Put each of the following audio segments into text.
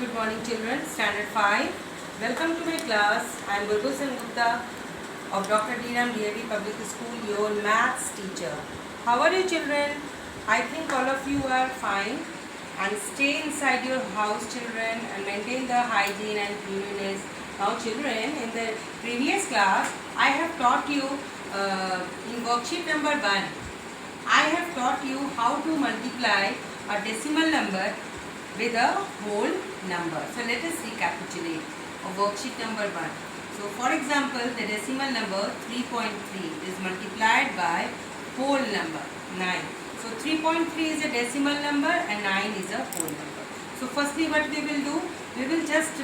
Good morning children, Standard 5. Welcome to my class. I am Gurgu Gupta of Dr. D. Ram DAV Public School, your maths teacher. How are you children? I think all of you are fine, and stay inside your house children and maintain the hygiene and cleanliness. Now children, in the previous class I have taught you in worksheet number 1, I have taught you how to multiply a decimal number with a whole number. So let us recapitulate of worksheet number 1. So for example, the decimal number 3.3 is multiplied by whole number 9. So 3.3 is a decimal number and 9 is a whole number. So firstly what we will do, we will just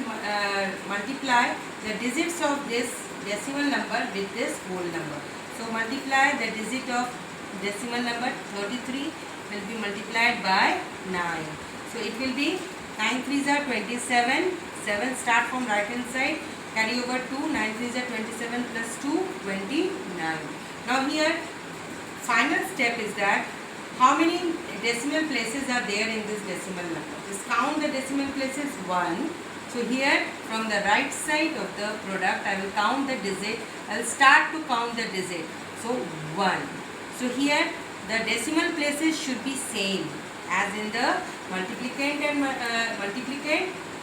multiply the digits of this decimal number with this whole number. So multiply the digit of decimal number 33 will be multiplied by 9. So it will be 9 3s are 27, 7 start from right hand side, carry over 2, 9 3s are 27 plus 2, 29. Now here final step is that how many decimal places are there in this decimal number. Just count the decimal places 1. So here from the right side of the product I will count the digit. I will start to count the digit. So 1. So here the decimal places should be same as in the multiplicand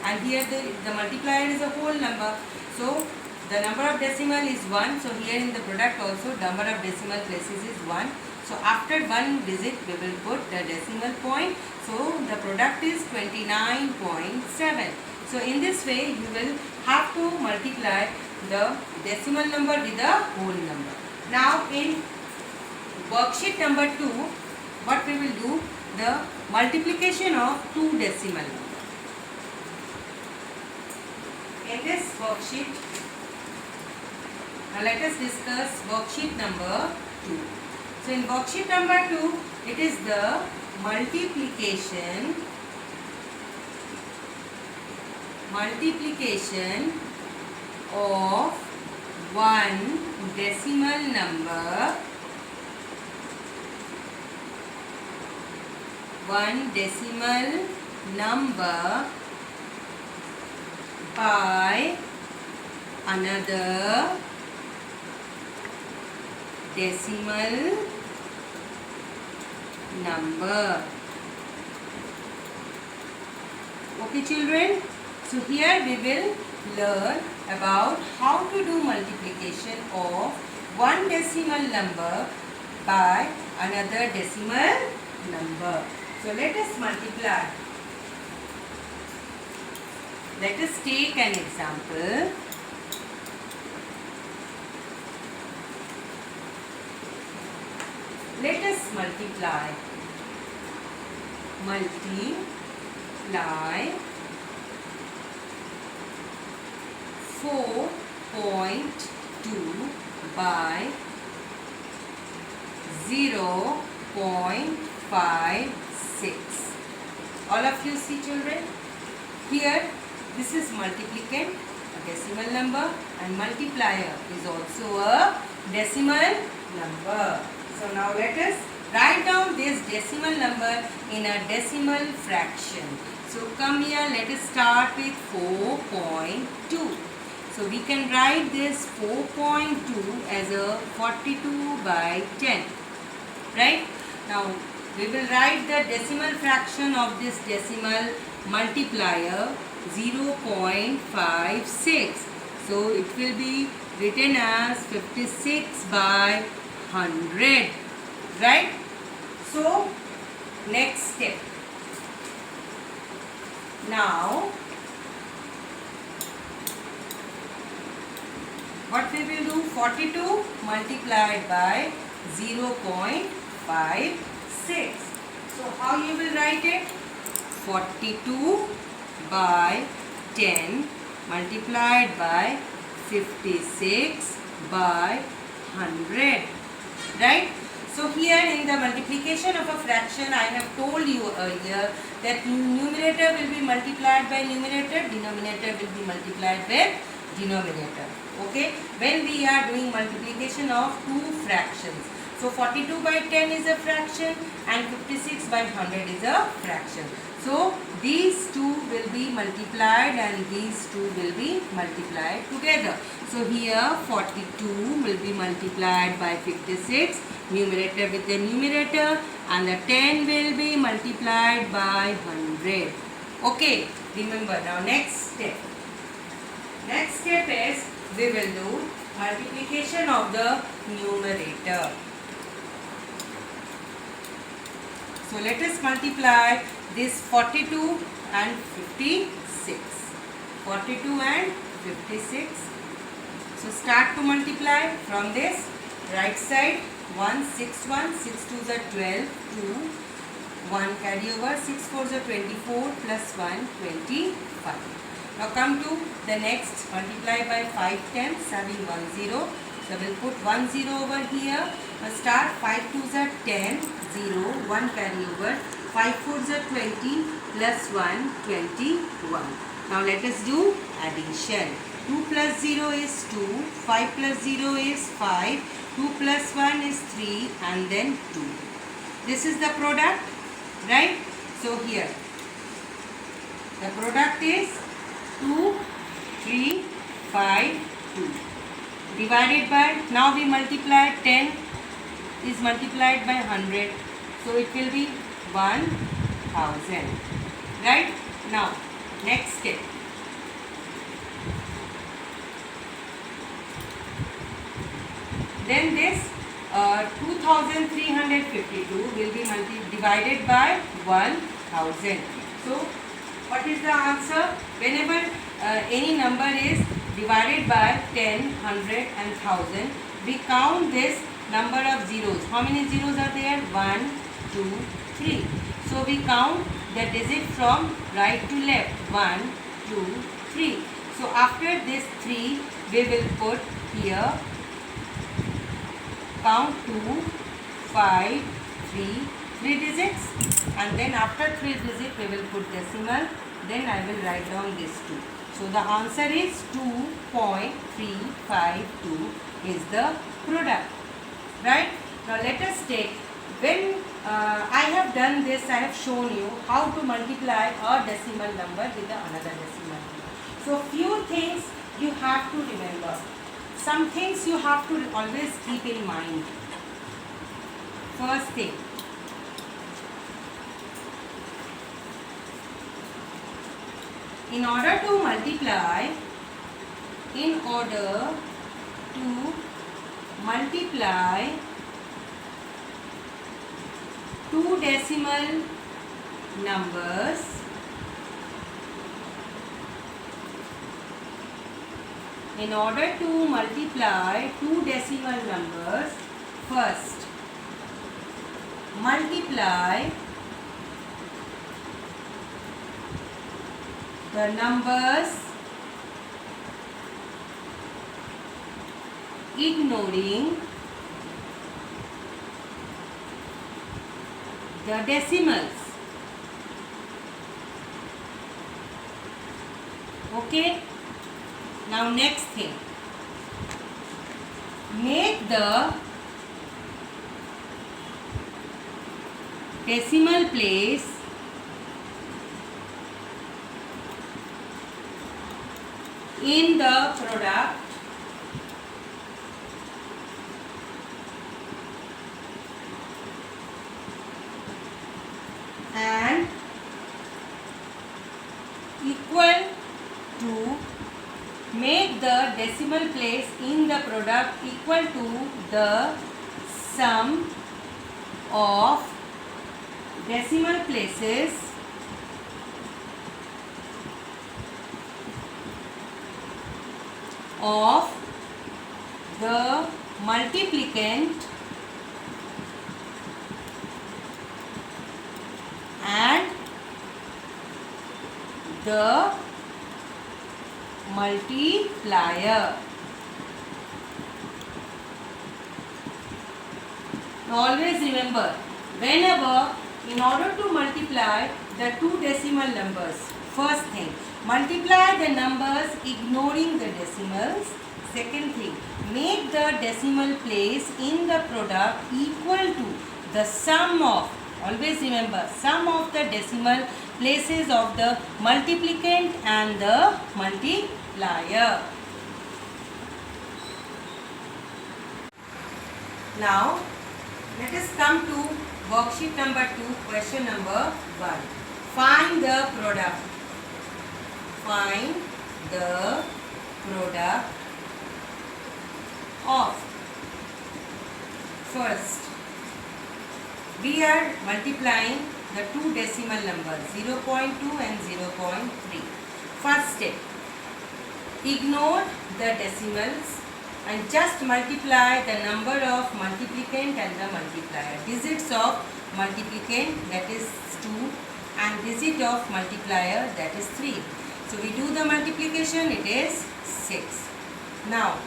and here the multiplier is a whole number. So the number of decimal is 1. So here in the product also number of decimal places is 1. So after one digit we will put the decimal point. So the product is 29.7. So in this way you will have to multiply the decimal number with a whole number. Now in worksheet number 2, what we will do, the multiplication of two decimal numbers. In this worksheet, now let us discuss worksheet number 2. So in worksheet number 2, it is the multiplication of one decimal number by another decimal number. Okay children, so here we will learn about how to do multiplication of one decimal number by another decimal number. So let us multiply. Let us take an example. Let us multiply 4.2 by 0.56. All of you see children, here this is multiplicand, a decimal number, and multiplier is also a decimal number. So now let us write down this decimal number in a decimal fraction. So come here, let us start with 4.2. So we can write this 4.2 as a 42 by 10. Right? Now we will write the decimal fraction of this decimal multiplier 0.56. So it will be written as 56 by 100. Right? So next step. Now what we will do, 42 multiplied by 0.56. So how you will write it? 42 by 10 multiplied by 56 by 100. Right? So here in the multiplication of a fraction, I have told you earlier that numerator will be multiplied by numerator, denominator will be multiplied with denominator. Okay? When we are doing multiplication of two fractions. So 42 by 10 is a fraction and 56 by 100 is a fraction. So these two will be multiplied and these two will be multiplied together. So here 42 will be multiplied by 56, numerator with the numerator, and the 10 will be multiplied by 100. Okay, remember. Now next step. Next step is we will do multiplication of the numerator. So let us multiply this 42 and 56. 42 and 56. So start to multiply from this right side. 1, 6, 1, 6 2s are 12, 2, 1 carry over, 6 4s are 24, plus 1, 25. Now come to the next, multiply by 5 tenths, having 1 0. So we'll put 1 0 over here. Now start, 5 2s are 10, 0, 1 carry over, 5 4s are 20, plus 1, 21. Now let us do addition. 2 plus 0 is 2, 5 plus 0 is 5, 2 plus 1 is 3, and then 2. This is the product, right? So here, the product is 2, 3, 5, 2. Divided by, now we multiply 10 is multiplied by 100. So it will be 1000. Right? Now, next step. Then this 2352 will be divided by 1000. So what is the answer? Whenever any number is divided by 10, 100 and 1000, we count this number of zeros. How many zeros are there? 1, 2, 3. So we count the digit from right to left. 1, 2, 3. So after this 3, we will put here, count 2, 5, 3 digits, and then after 3 digits we will put decimal, then I will write down this 2. So the answer is 2.352 is the product. Right? Now let us take, when I have done this, I have shown you how to multiply a decimal number with another decimal number. So few things you have to remember. Some things you have to always keep in mind. First thing, in order to multiply two decimal numbers, first multiply the numbers ignoring the decimals. Okay. Now next thing, make the decimal place in the product and equal to, make the decimal place in the product equal to the sum of decimal places of the multiplicand and the multiplier. Always remember, whenever, in order to multiply the two decimal numbers, first thing, multiply the numbers ignoring the decimals. Second thing, make the decimal place in the product equal to the sum of, always remember, sum of the decimal places of the multiplicand and the multiplier. Now, let us come to worksheet number 2, question number 1. Find the product. Find the product of. First, we are multiplying the two decimal numbers 0.2 and 0.3. First step, ignore the decimals and just multiply the number of multiplicand and the multiplier. Digits of multiplicand, that is 2, and digit of multiplier, that is 3. So we do the multiplication, it is 6. Now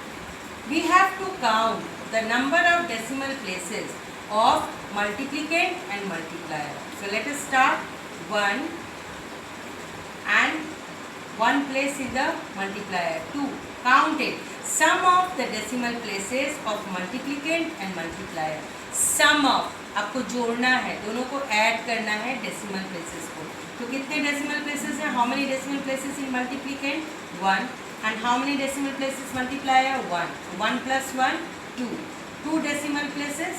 we have to count the number of decimal places of multiplicand and multiplier. So let us start 1 and 1 place in the multiplier, 2. Count it. Sum of the decimal places of multiplicand and multiplier. Sum of, आपको जोड़ना है, दोनों को add करना है decimal places को. तो कितने decimal places हैं? How many decimal places in multiplicand? 1. And how many decimal places multiplier? 1. 1 plus 1, 2. 2 decimal places.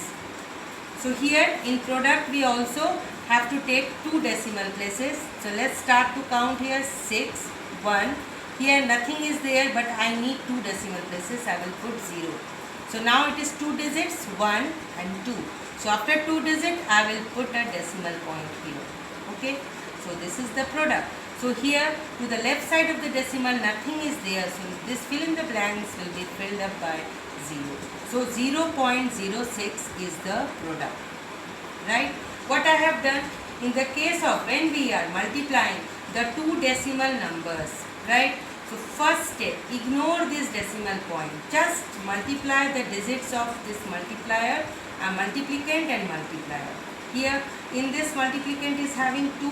So here in product we also have to take 2 decimal places. So let's start to count here. 6, 1. Here nothing is there, but I need 2 decimal places. I will put 0. So now it is 2 digits, 1 and 2. So after 2 digits, I will put a decimal point here. Okay. So this is the product. So here to the left side of the decimal, nothing is there. So this fill in the blanks will be filled up by 0. So 0.06 is the product. Right. What I have done in the case of when we are multiplying the 2 decimal numbers. Right. So first step, ignore this decimal point. Just multiply the digits of this multiplier, multiplicand and multiplier. Here in this multiplicand is having 2,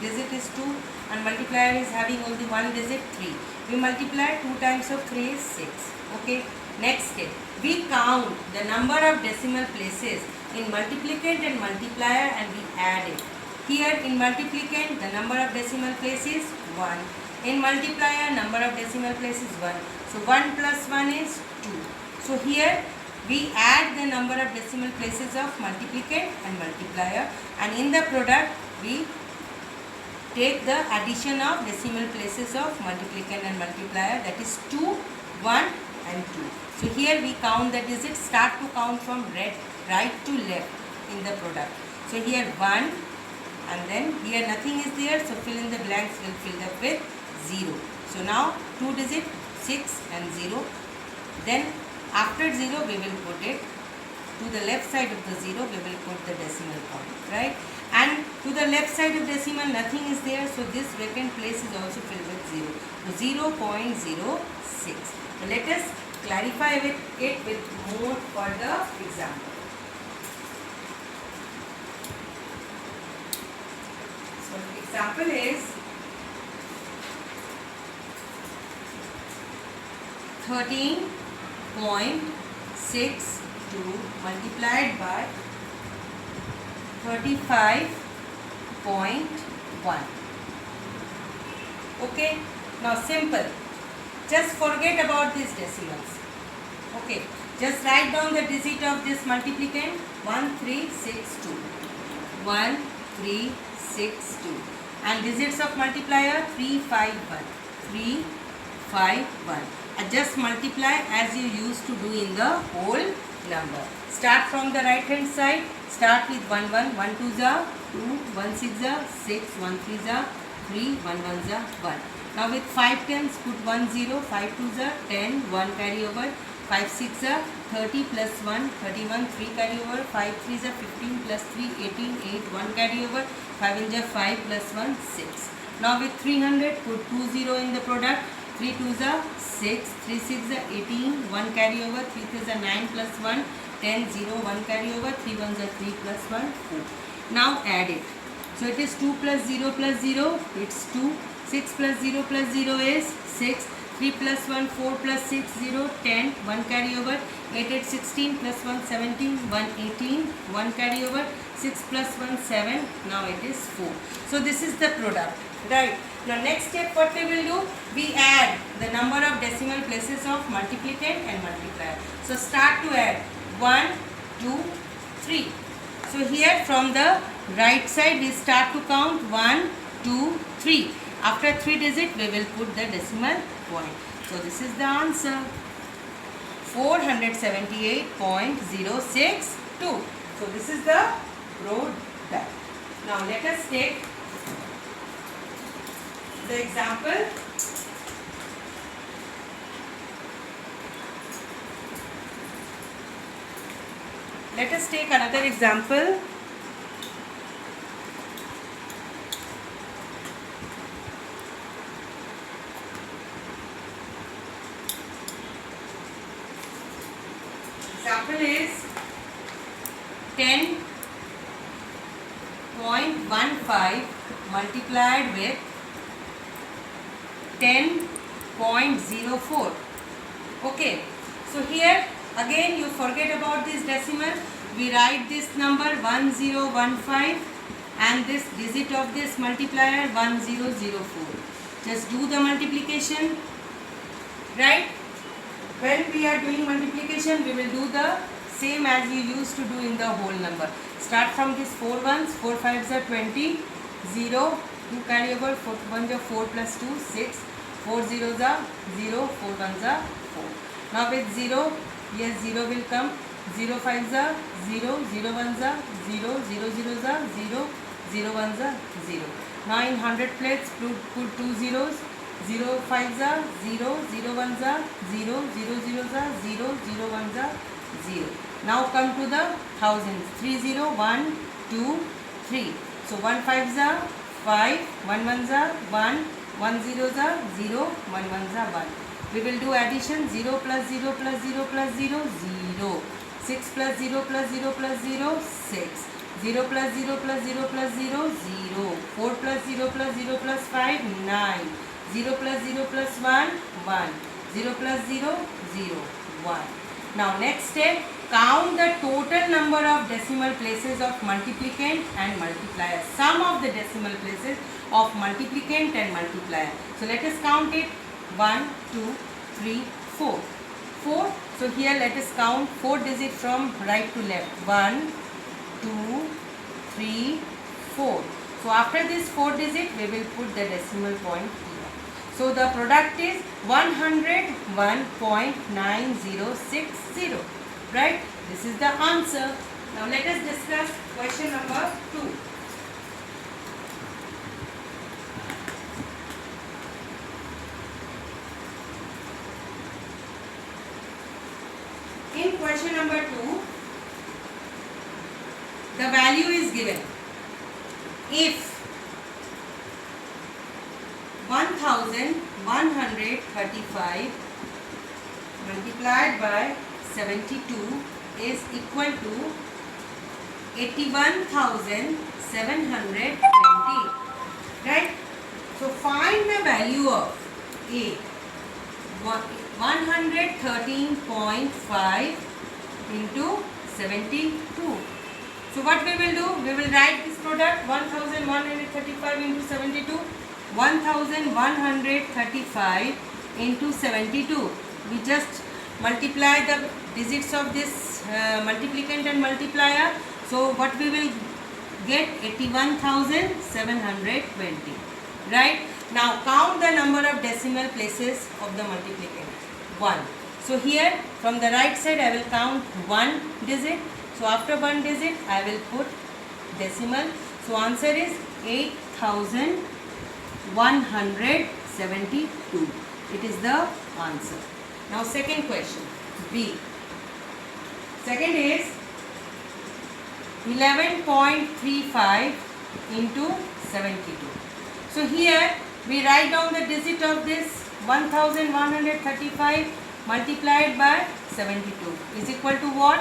digit is 2, and multiplier is having only 1 digit, 3. We multiply 2 times of 3 is 6. Okay. Next step, we count the number of decimal places in multiplicand and multiplier and we add it. Here in multiplicand the number of decimal places 1. In multiplier, number of decimal places 1. So 1 plus 1 is 2. So here we add the number of decimal places of multiplicand and multiplier, and in the product we take the addition of decimal places of multiplicand and multiplier, that is 2, 1 and 2. So here we count the digits, start to count from right to left in the product. So here 1 and then here nothing is there, so fill in the blanks will fill up with 0. So now 2 digit 6 and 0. Then after 0 we will put it to the left side of the 0, we will put the decimal point, right? And to the left side of decimal nothing is there, so this vacant place is also filled with 0. So 0.06. So let us clarify it with more further example. So example is 13.62 multiplied by 35.1. Okay, now simple. Just forget about these decimals. Okay, just write down the digit of this multiplicand 1362. 1362. And digits of multiplier 351. 351. Just multiply as you used to do in the whole number. Start from the right hand side. Start with 1 1, 1 2 za 2, 1 6 za 6, 1 3 za 3, 1 1 za 1. Now with 5 tens put 1 0, 5 2 za 10, 1 carry over, 5 6 za 30 plus 1, 31, 3 carry over, 5 3 za 15 plus 3, 18, 8, 1 carry over, 5 in ja 5 plus 1, 6. Now with 300 put 2 0 in the product, 3 2 za 6, 3 6 za 18, 1 carry over, 3 3 za 9 plus 1, 10 0, 1 carry over, 3 1 za 3 plus 1, 4. Now add it. So it is 2 plus 0 plus 0, it's 2, 6 plus 0 plus 0 is 6, 3 plus 1, 4 plus 6, 0, 10, 1 carry over, 8 8 16 plus 1 17, 1 18, 1 carry over, 6 plus 1 7. Now it is 4. So this is the product, right? Now next step, what we will do, we add the number of decimal places of multiplicand and multiplier. So start to add 1 2 3. So here from the right side we start to count 1 2 3. After 3 digit we will put the decimal point. So this is the answer, 478.062. So this is the product. Now let us take the example. Let us take another example. Example is 10.15 multiplied with 10.04. Okay, so here again you forget about this decimal. We write this number 1015 and this digit of this multiplier 1004. Just do the multiplication, right? When we are doing multiplication, we will do the same as you used to do in the whole number. Start from this 4 ones, 4 5s are 20, 0, 2 carry over, 4 1s are 4 plus 2, 6, 4 zeros are 0, 4 1s are 4. Now with 0, yes 0 will come, 0 5s are 0, 0 1s are 0, 0 zeros are 0, 0 1s are 0. Now in 100 plates put 2 zeros, 0 5s are 0, 0 1s are 0, 0 zeros are 0, 0 1s are 0. Now come to the thousands, 3 0, 1, 2, 3. So 1 5s are 5, 1 1s are 1, 1 zeros are 0, 1 1s are 1. We will do addition, 0 plus 0 plus 0 plus 0, 0. 6 plus 0 plus 0 plus 0, 6. 0 plus 0 plus 0 plus 0, 0. 4 plus 0 plus 0 plus 5, 9. 0 plus 0 plus 1, 1. 0 plus 0, 0, 1. Now next step, count the total number of decimal places of multiplicand and multiplier. Sum of the decimal places of multiplicand and multiplier. So let us count it. 1, 2, 3, 4. 4. So here let us count 4 digits from right to left. 1, 2, 3, 4. So after this 4 digit we will put the decimal point here. So the product is 101.9060. Right? This is the answer. Now let us discuss question number 2. In question number 2, the value is given. If 1135 multiplied by 72 is equal to 81,720. Right? So find the value of A. 113.5 into 72. So what we will do? We will write this product 1135 into 72. 1135 into 72. We just multiply the digits of this multiplicand and multiplier. So what we will get? 81,720. Right? Now count the number of decimal places of the multiplicand. 1. So here from the right side I will count 1 digit. So after 1 digit I will put decimal. So answer is 8,172. It is the answer. Now second question, B. Second is 11.35 into 72. So here we write down the digit of this 1135 multiplied by 72 is equal to what?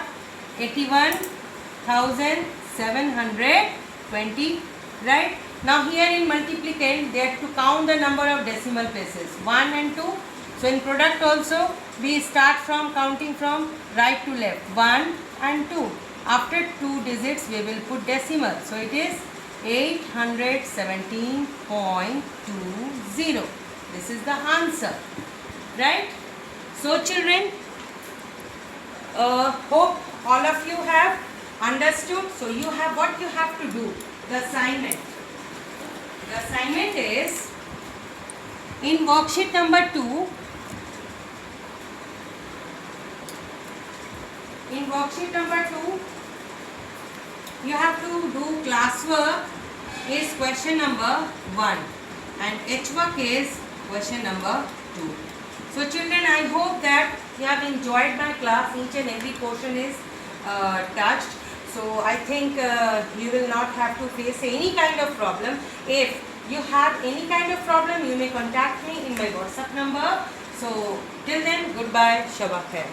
81,720. Right? Now here in multiplicand they have to count the number of decimal places 1 and 2. So in product also we start from counting from right to left 1 and 2. After 2 digits we will put decimal. So it is 817.20. This is the answer, right? So children, hope all of you have understood. So you have what you have to do. The assignment. The assignment is in worksheet number 2. In worksheet number 2, you have to do classwork is question number 1 and H work is question number 2. So children, I hope that you have enjoyed my class. Each and every portion is touched. So I think you will not have to face any kind of problem. If you have any kind of problem, you may contact me in my WhatsApp number. So till then, goodbye, Shabba Khair.